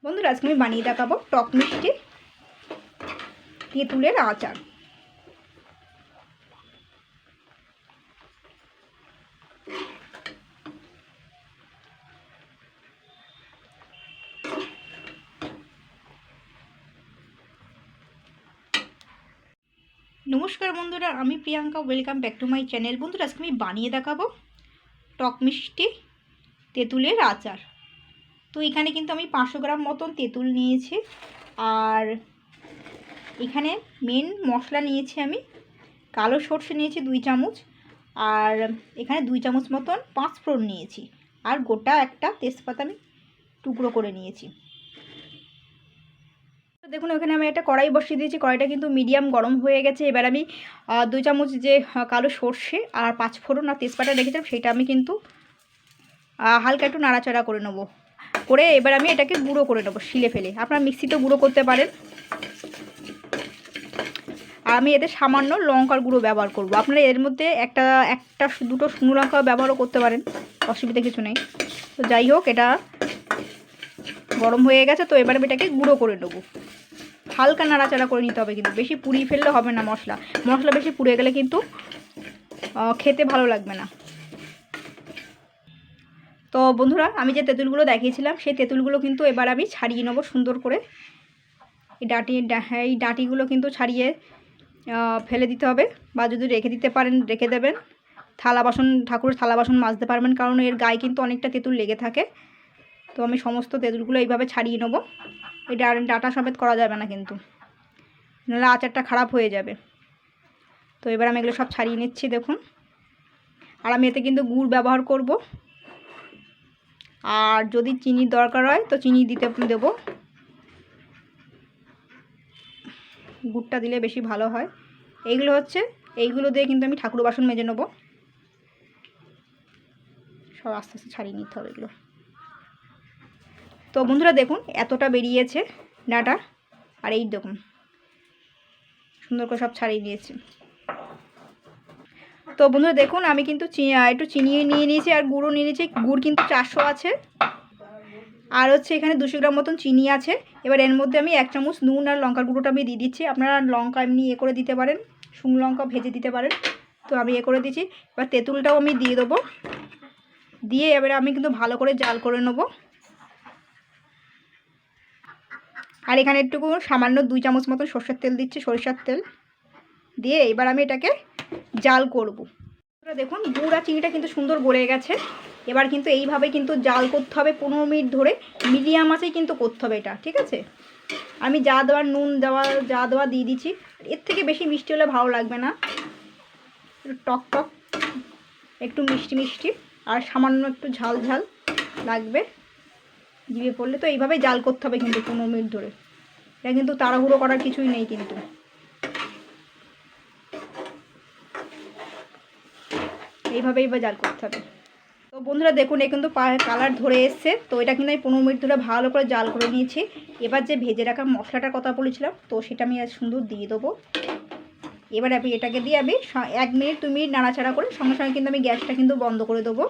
বন্ধুরা আজকে আমি বানিয়ে দেখাবো টক মিষ্টি তেঁতুলের আচার। নমস্কার বন্ধুরা, আমি Priyanka, welcome back to my channel. বন্ধুরা আজকে আমি বানিয়ে দেখাবো টক মিষ্টি তেঁতুলের আচার। তো এখানে কিন্তু আমি 500 গ্রাম মতন তেঁতুল নিয়েছি, আর এখানে মেন মশলা নিয়েছি আমি কালো সর্ষে নিয়েছি 2 চামচ, আর এখানে 2 চামচ মতন 5 ফোড়ন নিয়েছি, আর গোটা একটা তেজপাতা আমি টুকরো করে নিয়েছি। তো দেখুন এখানে আমি একটা কড়াই বসিয়ে দিয়েছি, কড়াইটা কিন্তু মিডিয়াম গরম হয়ে গেছে। এবার আমি 2 চামচ যে কালো সর্ষে আর 5 ফোড়ন আর তেজপাতা রেখেছিলাম সেটা আমি কিন্তু হালকা একটু নাড়াচাড়া করে নেব, করে এবার আমি এটাকে গুঁড়ো করে নেবো শিলে ফেলে। আপনারা মিক্সিতেও গুঁড়ো করতে পারেন, আর আমি এতে সামান্য লঙ্কার গুঁড়ো ব্যবহার করব। আপনারা এর মধ্যে একটা দুটো শুকনো লঙ্কা ব্যবহারও করতে পারেন, অসুবিধা কিছু নেই। তো যাই হোক, এটা গরম হয়ে গেছে, তো এবার আমি এটাকে গুঁড়ো করে নেবো। হালকা নাড়াচাড়া করে নিতে হবে, কিন্তু বেশি পুড়িয়ে ফেললে হবে না। মশলা বেশি পুড়ে গেলে কিন্তু খেতে ভালো লাগবে না। তো বন্ধুরা আমি যে তেঁতুলগুলো দেখিয়েছিলাম সেই তেঁতুলগুলো কিন্তু এবার আমি ছাড়িয়ে নেবো সুন্দর করে। এই ডাঁটিগুলো কিন্তু ছাড়িয়ে ফেলে দিতে হবে, বা যদি রেখে দিতে পারেন রেখে দেবেন। ঠাকুরের থালা বাসন মাজতে পারবেন, কারণ এর গায়ে কিন্তু অনেকটা তেঁতুল লেগে থাকে। তো আমি সমস্ত তেঁতুলগুলো এইভাবে ছাড়িয়ে নেবো। এই ডাঁটা সমেত করা যাবে না কিন্তু, নাহলে আচারটা খারাপ হয়ে যাবে। তো এবার আমি এগুলো সব ছাড়িয়ে নিচ্ছি দেখুন। আর আমি এতে কিন্তু গুড় ব্যবহার করব, আর যদি চিনির দরকার হয় তো চিনি দেবো। গুড়টা দিলে বেশি ভালো হয়। এইগুলো দিয়ে কিন্তু আমি ঠাকুর বাসন মেজে নেবো। সব আস্তে আস্তে ছাড়িয়ে নিতে হবে এগুলো। তো বন্ধুরা দেখুন এতটা বেরিয়েছে ডাঁটা, আর এই দেখুন সুন্দর করে সব ছাড়িয়ে নিয়েছি। তো বন্ধুরা দেখুন আমি কিন্তু একটু চিনি নিয়ে নিয়েছি, আর গুঁড়ো নিয়ে নিয়েছি। গুড় কিন্তু 400 আছে, আর এখানে 200 গ্রাম মতন চিনি আছে। এবার এর মধ্যে আমি 1 চামচ নুন আর লঙ্কার গুঁড়োটা আমি দিয়ে দিচ্ছি। আপনারা লঙ্কা এমনি করে দিতে পারেন, শুকনো লঙ্কা ভেজে দিতে পারেন। তো আমি করে দিচ্ছি। এবার তেঁতুলটাও আমি দিয়ে দেবো, দিয়ে এবারে আমি কিন্তু ভালো করে জাল করে নেব। আর এখানে একটু সামান্য 2 চামচ মতন সরষের তেল দিচ্ছি, সরিষার তেল দিয়ে এবার আমি এটাকে জাল করব। দেখুন গুড় আর চিনিটা কিন্তু সুন্দর গলে গেছে। এবার কিন্তু এইভাবে কিন্তু জাল করতে হবে 15 মিনিট ধরে, মিডিয়াম আঁচেই কিন্তু করতে হবে এটা, ঠিক আছে? আমি যা দেওয়া দিয়ে দিচ্ছি। এর থেকে বেশি মিষ্টি হলে ভালো লাগবে না, একটু টক টক, একটু মিষ্টি মিষ্টি, আর সামান্য একটু ঝাল ঝাল লাগবে জিভে পড়লে। তো এইভাবেই জাল করতে হবে কিন্তু 15 মিনিট ধরে। এটা কিন্তু তাড়াহুড়ো করার কিছুই নেই কিন্তু। এইভাবেই জাল করতে হবে। তো বন্ধুরা দেখুন এ কিন্তু কালার ধরে এসছে। তো এটা কিন্তু আমি 15 মিনিট ধরে ভালো করে জাল করে নিয়েছি। এবার যে ভেজে রাখা মশলাটার কথা বলেছিলাম, তো সেটা আমি সুন্দর দিয়ে দেবো। এবার আমি এটাকে দিয়ে আমি 1 মিনিট 2 মিনিট নাড়াচাড়া করে সঙ্গে সঙ্গে কিন্তু আমি গ্যাসটা কিন্তু বন্ধ করে দেবো।